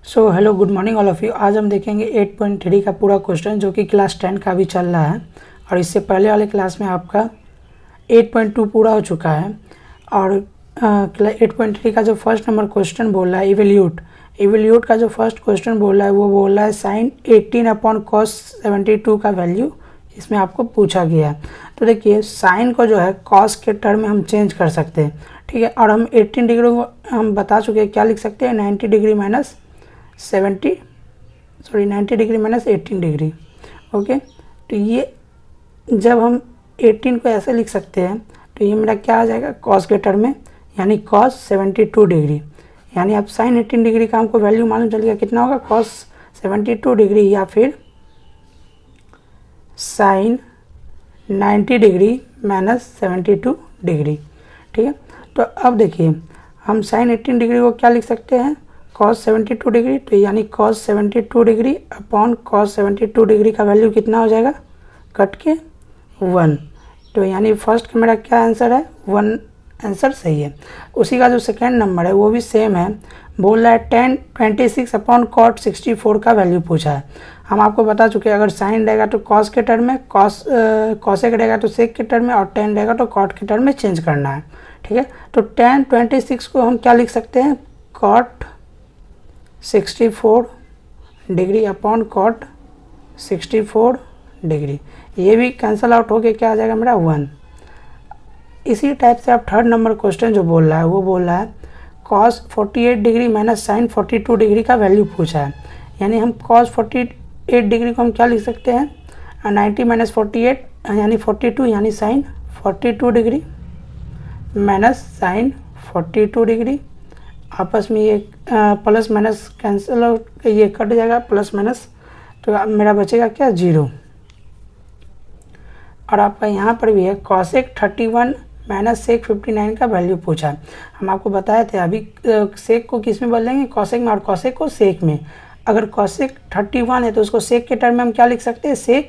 So hello good morning all of you. आज हम देखेंगे 8.3 का पूरा क्वेश्चन जो कि क्लास 10 का भी चल रहा है और इससे पहले वाले क्लास में आपका 8.2 पूरा हो चुका है। और 8.3 का जो फर्स्ट नंबर क्वेश्चन बोल रहा है इवेल्यूट का जो फर्स्ट क्वेश्चन बोल रहा है वो बोल रहा है साइन 18/cos 72 का वैल्यू इसमें आपको पूछा गया है। तो देखिए साइन को जो है कॉस के टर्म में हम चेंज कर सकते हैं, ठीक है। और हम 18 डिग्री को हम बता चुके हैं क्या लिख सकते हैं, 90 degree minus 90 degree minus 18 degree. Okay, तो ये जब हम 18 को ऐसे लिख सकते हैं तो ये मेरा क्या आ जाएगा कॉस के टर्म में, यानी कॉस 72 डिग्री। यानी अब साइन 18 डिग्री का हमको वैल्यू मालूम चल गया कितना होगा, कॉस 72 डिग्री या फिर साइन 90 डिग्री माइनस 72 डिग्री, ठीक है। तो अब देखिए हम साइन 18 डिग्री को क्या लिख सकते हैं, cos 72 डिग्री। तो यानी cos 72 degree upon cos 72 degree का वैल्यू कितना हो जाएगा, कट के 1। तो यानी फर्स्ट का मेरा क्या आंसर है, 1 आंसर सही है। उसी का जो सेकेंड नंबर है वो भी सेम है, बोल रहा है tan 26 अपॉन cot 64 का वैल्यू पूछा है। हम आपको बता चुके हैं अगर साइन रहेगा तो cos के टर्म में, cosec रहेगा तो sec के टर्म में, और tan रहेगा तो cot के टर्म में चेंज करना है, ठीक है। तो tan 26 को हम क्या लिख सकते हैं, cot 64 degree upon cot 64 degree. ये भी कैंसल आउट हो के क्या आ जाएगा मेरा 1। इसी टाइप से आप थर्ड नंबर क्वेश्चन जो बोल रहा है वो बोल रहा है cos 48 degree minus sine 42 degree का वैल्यू पूछा है। यानी हम cos 48 डिग्री को हम क्या लिख सकते हैं, 90 माइनस 48 यानी 42, यानी sine 42 degree minus sine 42 degree. आपस में ये प्लस माइनस कैंसिल आउट, ये कट जाएगा प्लस माइनस, तो मेरा बचेगा क्या 0। और आपका यहाँ पर भी है cosec 31 माइनस sec 59 का वैल्यू पूछा है। हम आपको बताए थे अभी sec को किस में बदलेंगे, cosec में, और cosec को sec में। अगर cosec 31 है तो उसको sec के टर्म में हम क्या लिख सकते हैं, sec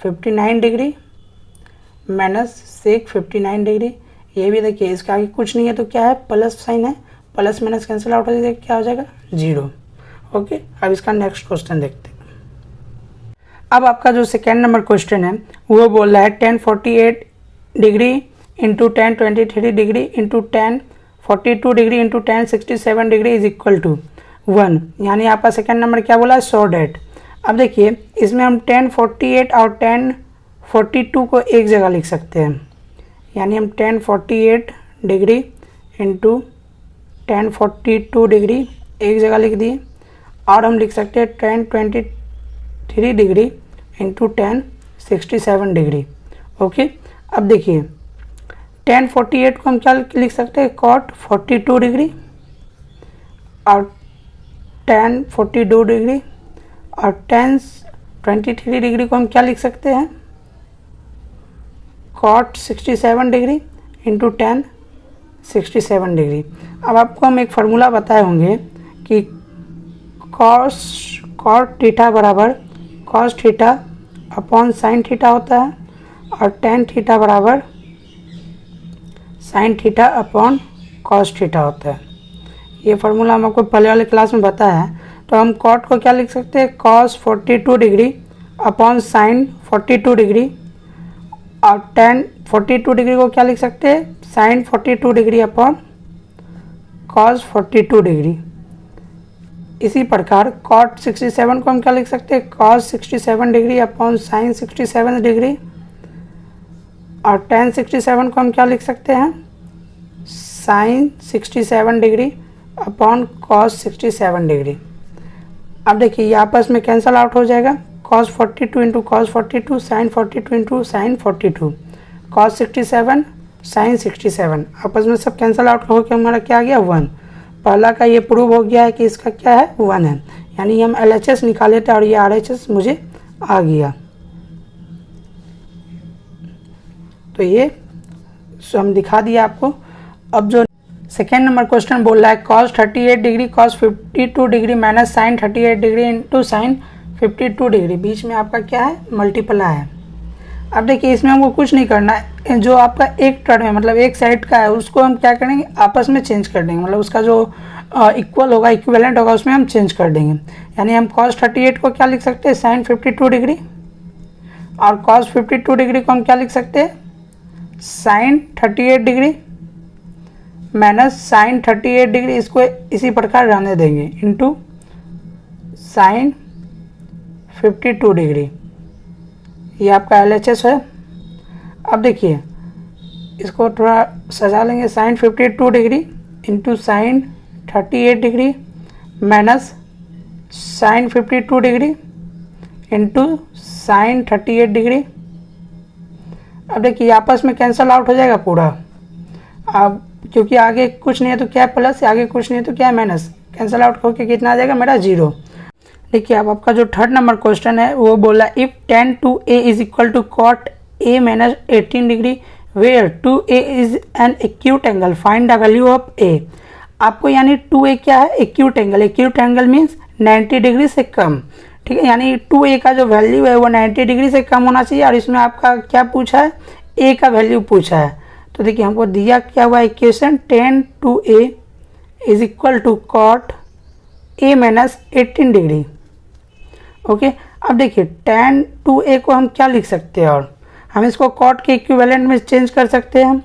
59 degree minus sec 59 degree. ये भी देखिए इसका आगे कुछ नहीं है तो क्या है, प्लस साइन है, प्लस माइनस कैंसिल आउट हो जाएगा, क्या हो जाएगा 0। ओके, अब इसका नेक्स्ट क्वेश्चन देखते हैं। अब आपका जो सेकेंड नंबर क्वेश्चन है वो बोल रहा है tan 48 degree into tan 23 degree into tan 42 degree into tan 67 degree is equal to 1। यानी आपका सेकेंड नंबर क्या बोला है, सो डेट। अब देखिए इसमें हम tan 48 और tan 42 को एक जगह लिख सकते हैं। यानी हम tan 48 degree into tan 42 degree एक जगह लिख दिए, और हम लिख सकते हैं tan 23 degree into tan 67 degree. Okay, अब देखिए tan 48 को हम क्या लिख सकते हैं, cot 42 डिग्री, और tan 42 डिग्री, और tan 23 डिग्री को हम क्या लिख सकते हैं, cot 67 degree into tan 67 degree. अब आपको हम एक फार्मूला बताए होंगे कि cot थीटा बराबर cos theta upon sine theta होता है, और tan थीटा बराबर sine theta upon cos theta होता है। ये फार्मूला हम आपको पहले वाले क्लास में बताया है। तो हम cot को क्या लिख सकते हैं, cos 42 degree upon sine 42 degree, और tan 42 डिग्री को क्या लिख सकते हैं, sine 42 degree upon cos 42 degree. इसी प्रकार cot 67 को हम क्या लिख सकते हैं, cos 67 degree upon sine 67 degree, और tan 67 को हम क्या लिख सकते हैं, sine 67 degree upon cos 67 degree. अब देखिए ये आपस में कैंसल आउट हो जाएगा, cos 42 into cos 42, sine 42 into sine 42, cos 67 sine 67, आपस में सब कैंसल आउट होकर हमारा क्या आ गया 1। पहला का ये प्रूव हो गया है कि इसका क्या है 1 है, यानी हम LHS निकाले थे और ये RHS मुझे आ गया। तो ये हम दिखा दिया आपको। अब जो सेकेंड नंबर क्वेश्चन बोल रहा है cos 38 degree cos 52 degree minus sine 38 degree into sine 52 degree, बीच में आपका क्या है, मल्टीप्लाई है। अब देखिए इसमें हमको कुछ नहीं करना है, जो आपका एक टर्म है मतलब एक साइड का है उसको हम क्या करेंगे, आपस में चेंज कर देंगे। मतलब उसका जो इक्वल होगा, इक्विवेलेंट होगा, उसमें हम चेंज कर देंगे। यानी हम cos 38 को क्या लिख सकते हैं, sin 52 डिग्री, और cos 52 डिग्री को हम क्या लिख सकते हैं, sin 38 degree minus sin 38 degree, इसको इसी प्रकार रहने देंगे, इंटू sin 52 डिग्री। ये आपका LHS है। अब देखिए इसको थोड़ा सजा लेंगे, sin 52 degree into sin 38 degree minus sin 52 degree into sin 38 degree. अब देखिए आपस में कैंसल आउट हो जाएगा पूरा। अब क्योंकि आगे कुछ नहीं है तो क्या है प्लस, आगे कुछ नहीं है तो क्या है माइनस, कैंसल आउट होकर कितना आ जाएगा मेरा 0। देखिए अब आपका जो थर्ड नंबर क्वेश्चन है वो बोला if tan 2a is equal to cot a minus 18 degree where 2a is an acute angle, find the value of a। आपको यानी 2a क्या है, acute angle. Acute angle means 90 degree से कम, ठीक है। यानी 2a का जो वैल्यू है वो 90 डिग्री से कम होना चाहिए, और इसमें आपका क्या पूछा है, a का वैल्यू पूछा है। तो देखिए हमको दिया क्या हुआ equation, tan 2a is equal to cot a minus 18 degree. Okay अब देखिए tan 2a को हम क्या लिख सकते हैं, और हम इसको cot के इक्विवेलेंट में चेंज कर सकते हैं।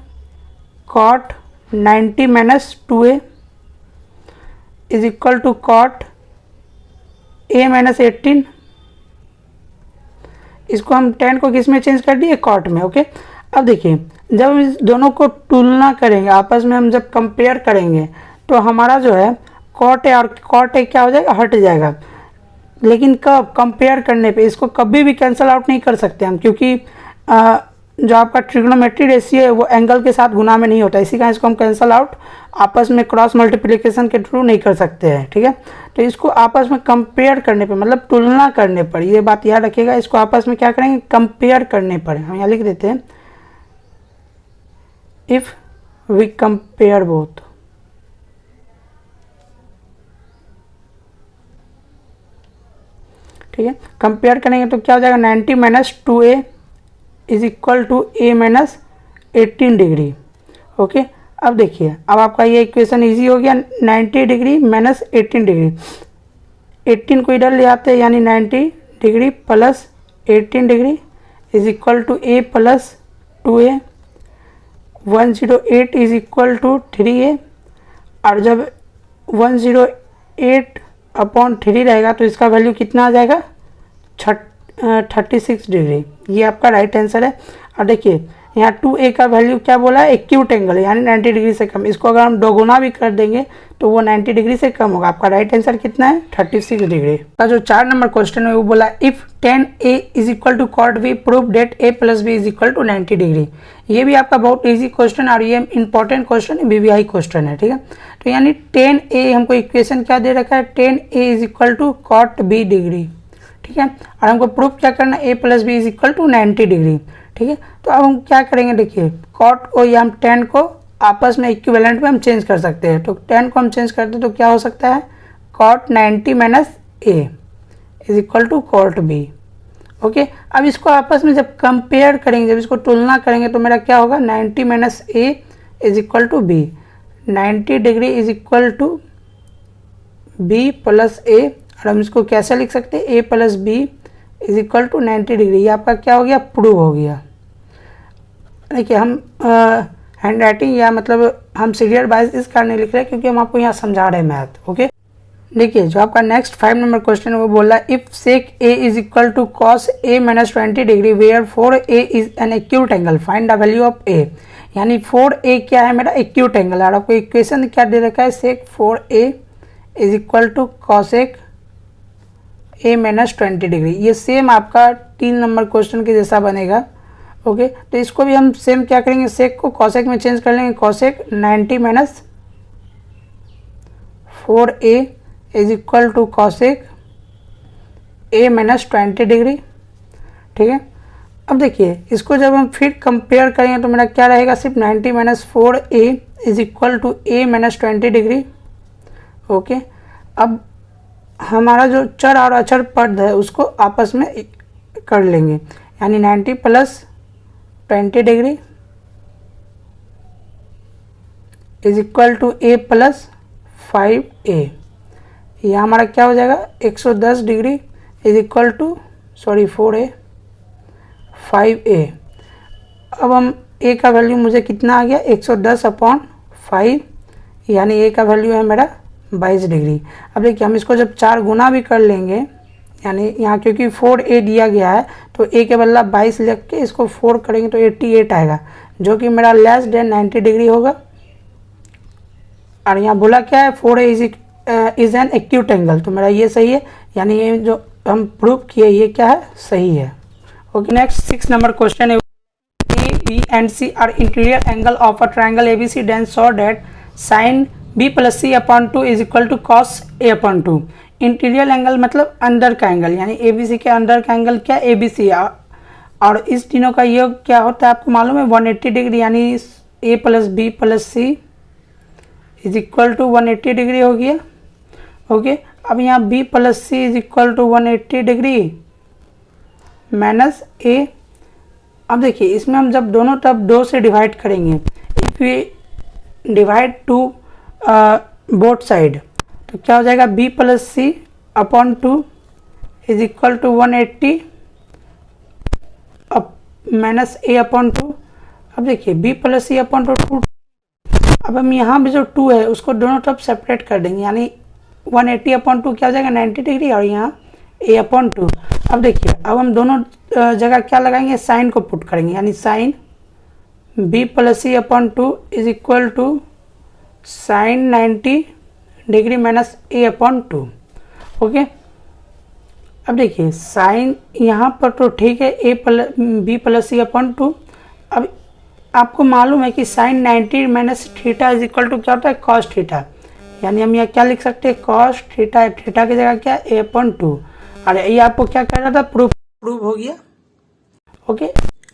cot 90 minus 2a is equal to cot a minus 18। इसको हम tan को किस में चेंज कर दिए, cot में। ओके अब देखिए जब हम इस दोनों को तुलना करेंगे, आपस में हम जब कंपेयर करेंगे तो हमारा जो है cot a और cot a क्या हो जाएगा, हट जाएगा। लेकिन कब, कंपेयर करने पे, इसको कभी भी कैंसल आउट नहीं कर सकते हम, क्योंकि जो आपका ट्रिग्नोमेट्री रेशियो है वो एंगल के साथ गुना में नहीं होता, इसी कारण इसको हम कैंसल आउट आपस में क्रॉस मल्टीप्लिकेशन के थ्रू नहीं कर सकते हैं, ठीक है। तो इसको आपस में कंपेयर करने पे, मतलब तुलना करने पर, ये बात याद रखिएगा, इसको आपस में क्या करेंगे, कंपेयर करने पर। हम यहाँ लिख देते हैं इफ वी कंपेयर बोथ, ठीक है। कंपेयर करेंगे तो क्या हो जाएगा, 90 minus 2a is equal to a minus 18 degree. Okay अब देखिए अब आपका ये इक्वेशन इजी हो गया, 90 डिग्री माइनस 18 डिग्री, 18 को इधर ले आते हैं, यानी 90 degree plus 18 degree is equal to a plus 2a, 108 is equal to 3a, और जब 108 अपॉन 3 रहेगा तो इसका वैल्यू कितना आ जाएगा, 36 डिग्री। ये आपका राइट आंसर है। और देखिए यहाँ 2a का वैल्यू क्या बोला है, एक्यूट एंगल यानी 90 डिग्री से कम। इसको अगर हम दोगुना भी कर देंगे तो वो 90 डिग्री से कम होगा। आपका राइट आंसर कितना है, 36 डिग्री का। जो 4 नंबर क्वेश्चन है वो बोला if tan a is equal to cot b prove that a plus B is equal to 90 degree. ये भी आपका बहुत इजी क्वेश्चन और ये इंपॉर्टेंट क्वेश्चन है, BBI क्वेश्चन है, ठीक है। तो यानी tan a हमको इक्वेशन क्या दे रखा है, tan a is equal to cot b degree, ठीक है। और हमको प्रूफ क्या करना है, a plus B is equal to 90 degree, ठीक है। तो अब हम क्या करेंगे, देखिए cot को या हम tan को आपस में इक्विवेलेंट में हम चेंज कर सकते हैं। तो tan को हम चेंज करते हैं तो क्या हो सकता है, cot 90 minus a is equal to cot b। Okay अब इसको आपस में जब कंपेयर करेंगे, जब इसको तुलना करेंगे तो मेरा क्या होगा, 90 minus a is equal to b, 90 degree is equal to b plus a, और हम इसको कैसे लिख सकते हैं, a plus B is equal to 90 degree. ये आपका क्या हो गया, प्रूव हो गया। देखिए हम हैंड राइटिंग या मतलब हम सीरियल वाइज इस कारण नहीं लिख रहे क्योंकि हम आपको यहाँ समझा रहे हैं मैथ। ओके देखिए जो आपका नेक्स्ट 5 नंबर क्वेश्चन है वो बोला if sec a is equal to cos a minus 20 degree where 4a is an acute angle, find the value of a। यानी 4a क्या है मेरा, एक्यूट एंगल। और आपको इक्वेशन क्या दे रखा है, sec 4a is equal to cosec a minus 20 degree. ये सेम आपका 3 नंबर क्वेश्चन के जैसा बनेगा। ओके तो इसको भी हम सेम क्या करेंगे, सेक को cosec में चेंज कर लेंगे, cosec 90 minus 4a is equal to cosec a minus 20 degree, ठीक है। अब देखिए इसको जब हम फिर कंपेयर करेंगे तो मेरा क्या रहेगा, सिर्फ 90 minus 4a is equal to a minus 20 degree. Okay अब हमारा जो चर और अचर पद है उसको आपस में कर लेंगे, यानी 90 plus 20 degree is equal to a plus 5A। यह हमारा क्या हो जाएगा 110 degree is equal to 4A 5A। अब हम A का वैल्यू मुझे कितना आ गया 110/5, यानी A का वैल्यू है मेरा 22 डिग्री। अब देखिए हम इसको जब 4 गुना भी कर लेंगे, यानी यहाँ क्योंकि 4A दिया गया है तो A के बदला 22 लिख के इसको 4 करेंगे तो 88 आएगा, जो कि मेरा लेस देन 90 डिग्री होगा। और यहाँ बोला क्या है 4A is an acute angle, तो मेरा ये सही है, यानी ये जो हम प्रूव किए ये क्या है सही है। ओके, नेक्स्ट 6 नंबर क्वेश्चन है A, B and C are interior angle of a triangle ABC, then show that sin B plus C upon 2 is equal to cos A upon 2। Interior angle मतलब अंदर का angle, यानी ABC के अंदर का angle क्या ABC है, और इस तीनों का योग क्या होता है आपको मालूम है 180 डिग्री, यानी A plus B plus C is equal to 180 degree हो गया। ओके, अब यहाँ B plus C is equal to 180 degree minus A। अब देखिए इसमें हम जब दोनों तरफ 2 से डिवाइड करेंगे, if we divide two both side, तो क्या हो जाएगा B plus C upon 2 is equal to 180 minus A upon 2। अब देखिए B प्लस C अपॉन 2, अब हम यहाँ भी जो 2 है उसको दोनों तरफ सेपरेट कर देंगे, यानी 180 अपॉन 2 क्या हो जाएगा 90 डिग्री, और यहाँ A अपॉन 2। अब देखिए अब हम दोनों जगह क्या लगाएंगे साइन को पुट करेंगे, यानी sine B plus C upon 2 is equal to sine 90 degree minus A upon 2। Okay, अब देखिए साइन यहाँ पर तो ठीक है B प्लस C अपॉन 2। अब आपको मालूम है कि sine 90 minus theta is equal to क्या होता है कॉस थीटा, यानी हम यहाँ क्या लिख सकते हैं कॉस थीटा, थीटा की जगह क्या A अपॉन 2। अरे ये आपको क्या कह रहा था प्रूफ हो गया। ओके,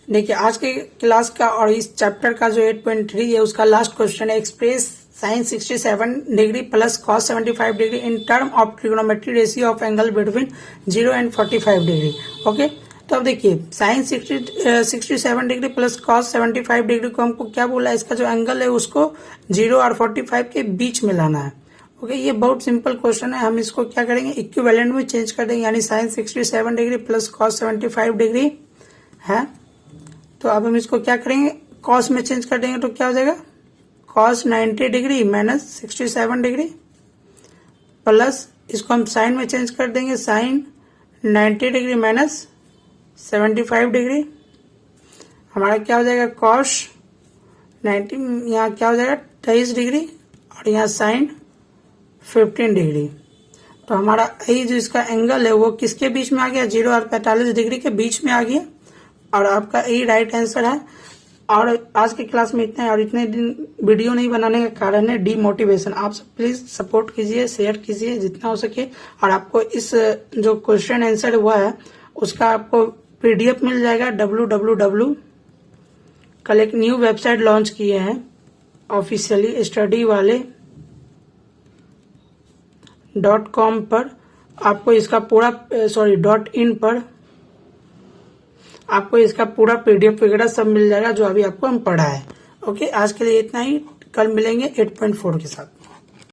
देखिए आज के क्लास का और इस चैप्टर का जो 8.3 है उसका लास्ट क्वेश्चन है, express sine 67 degree plus cos 75 degree in term of trigonometry ratio of angle between 0 and 45 degree. Okay, तो अब देखिए sine 67 degree plus cos 75 degree को हमको क्या बोला है, इसका जो एंगल है उसको 0 और 45 के बीच में लाना है। ओके, ये बहुत सिंपल क्वेश्चन है, हम इसको क्या करेंगे इक्विवेलेंट में चेंज कर देंगे, यानी sine 67 degree plus cos 75 degree है, तो अब हम इसको क्या करेंगे कॉस में चेंज कर देंगे, तो क्या हो जाएगा cos 90 degree minus 67 degree plus इसको हम साइन में चेंज कर देंगे साइन 90 डिग्री माइनस 75 डिग्री, हमारा क्या हो जाएगा कॉस 90, यहाँ क्या हो जाएगा 23 डिग्री और यहाँ साइन 15 डिग्री। तो हमारा ये जो इसका एंगल है वो किसके बीच में आ गया 0 और 45 डिग्री के बीच में आ गया, और आपका यही राइट आंसर है। और आज की क्लास में इतना है, और इतने दिन वीडियो नहीं बनाने का कारण है डीमोटिवेशन। आप सब प्लीज सपोर्ट कीजिए, शेयर कीजिए जितना हो सके, और आपको इस जो क्वेश्चन आंसर हुआ है उसका आपको PDF मिल जाएगा www। कल एक न्यू वेबसाइट लॉन्च किए हैं ऑफिशियली स्टडी वाले .com पर, आपको इसका पूरा .in पर आपको इसका पूरा PDF वगैरह सब मिल जाएगा जो अभी आपको हम पढ़ा है। ओके, आज के लिए इतना ही, कल मिलेंगे 8.4 के साथ।